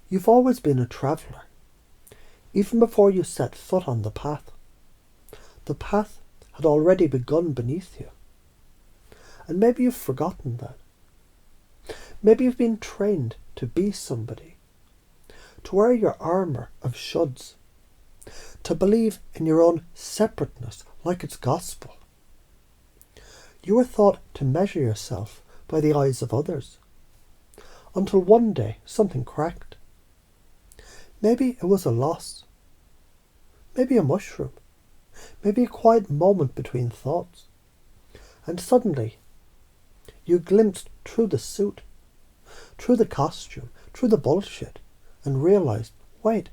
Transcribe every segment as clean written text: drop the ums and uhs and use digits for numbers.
You've always been a traveller, even before you set foot on the path. The path had already begun beneath you. And maybe you've forgotten that. Maybe you've been trained to be somebody, to wear your armour of shoulds, to believe in your own separateness like it's gospel. You were thought to measure yourself by the eyes of others, until one day something cracked. Maybe it was a loss, maybe a mushroom, maybe a quiet moment between thoughts, and suddenly you glimpsed through the suit, through the costume, through the bullshit, and realised, wait,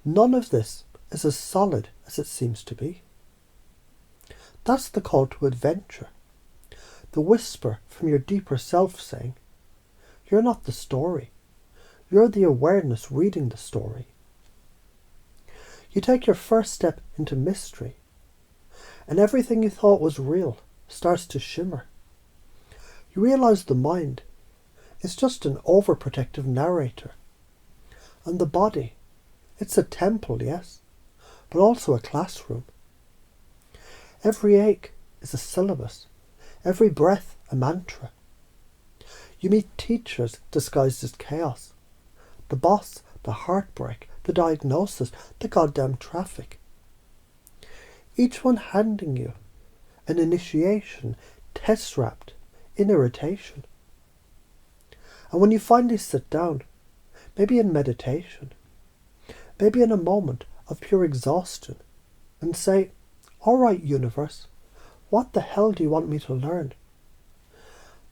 none of this is as solid as it seems to be. That's the call to adventure, the whisper from your deeper self saying, you're not the story, you're the awareness reading the story. You take your first step into mystery, and everything you thought was real starts to shimmer. You realise the mind is just an overprotective narrator. And the body, it's a temple, yes, but also a classroom. Every ache is a syllabus, every breath a mantra. You meet teachers disguised as chaos, the boss, the heartbreak, the diagnosis, the goddamn traffic. Each one handing you an initiation test-wrapped in irritation. And when you finally sit down, maybe in meditation, maybe in a moment of pure exhaustion, and say, all right, universe, what the hell do you want me to learn?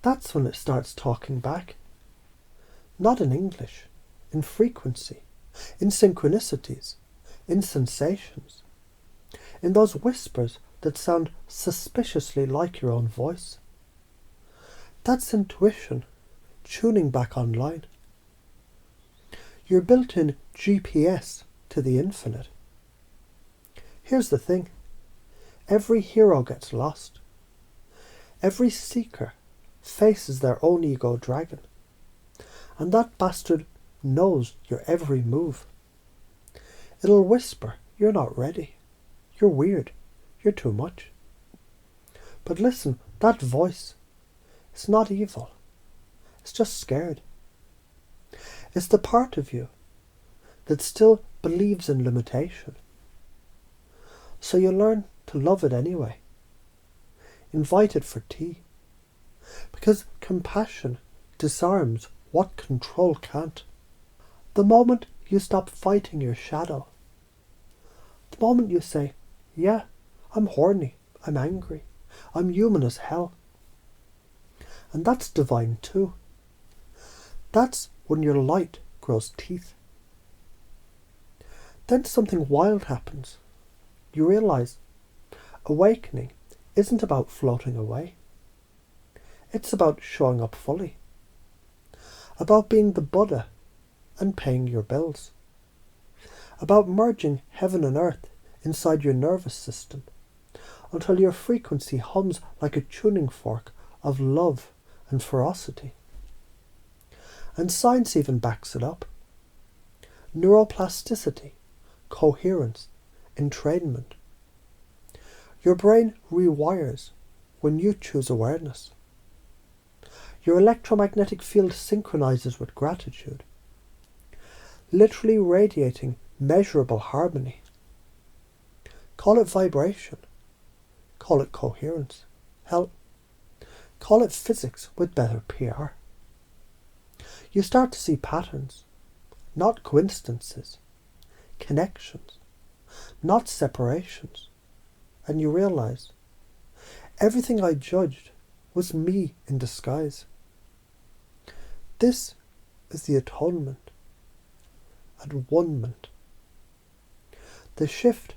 That's when it starts talking back. Not in English, in frequency, in synchronicities, in sensations, in those whispers that sound suspiciously like your own voice. That's intuition, tuning back online. Your built-in GPS to the infinite. Here's the thing. Every hero gets lost. Every seeker faces their own ego dragon. And that bastard knows your every move. It'll whisper, you're not ready. You're weird. You're too much. But listen, that voice, it's not evil. It's just scared. It's the part of you that still believes in limitation. So you learn to love it anyway. Invite it for tea. Because compassion disarms what control can't. The moment you stop fighting your shadow, the moment you say, yeah, I'm horny, I'm angry, I'm human as hell. And that's divine too. That's when your light grows teeth. Then something wild happens. You realise awakening isn't about floating away. It's about showing up fully. About being the Buddha and paying your bills. About merging heaven and earth inside your nervous system until your frequency hums like a tuning fork of love and ferocity. And science even backs it up. Neuroplasticity, coherence, entrainment. Your brain rewires when you choose awareness. Your electromagnetic field synchronizes with gratitude, literally radiating measurable harmony. Call it vibration. Call it coherence. Hell, call it physics with better PR. You start to see patterns, not coincidences, connections, not separations, and you realise everything I judged was me in disguise. This is the atonement, at one-ment. The shift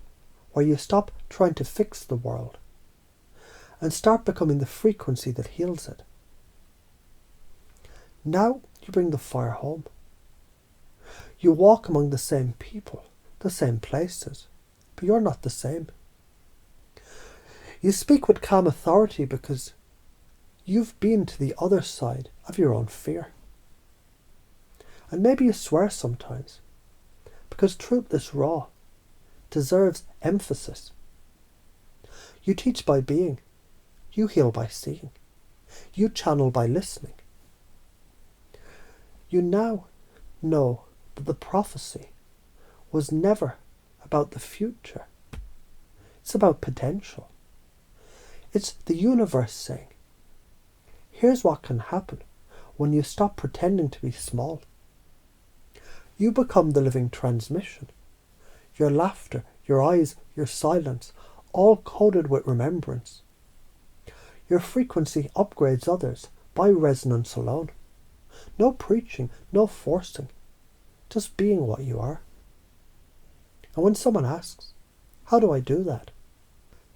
where you stop trying to fix the world and start becoming the frequency that heals it. Now you bring the fire home. You walk among the same people, the same places, but you're not the same. You speak with calm authority because you've been to the other side of your own fear. And maybe you swear sometimes, because truth is raw, deserves emphasis. You teach by being, you heal by seeing, you channel by listening. You now know that the prophecy was never about the future. It's about potential. It's the universe saying, here's what can happen when you stop pretending to be small. You become the living transmission. Your laughter, your eyes, your silence, all coded with remembrance. Your frequency upgrades others by resonance alone. No preaching, no forcing, just being what you are. And when someone asks, how do I do that?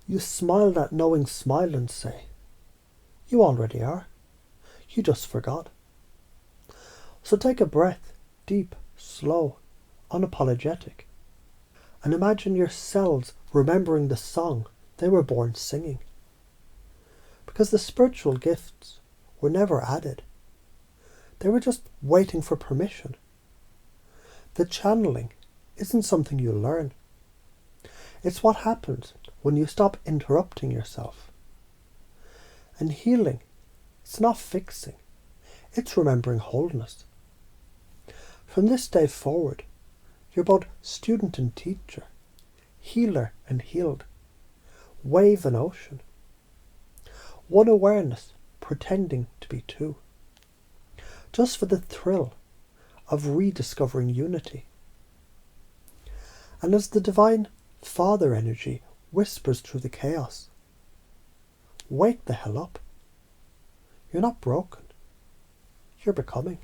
You smile that knowing smile and say, you already are. You just forgot. So take a breath, deep, slow, unapologetic, and imagine your cells remembering the song they were born singing. Because the spiritual gifts were never added. They were just waiting for permission. The channeling isn't something you learn. It's what happens when you stop interrupting yourself. And healing, it's not fixing. It's remembering wholeness. From this day forward, you're both student and teacher, healer and healed, wave and ocean. One awareness pretending to be two. Just for the thrill of rediscovering unity. And as the divine Father energy whispers through the chaos, wake the hell up. You're not broken. You're becoming.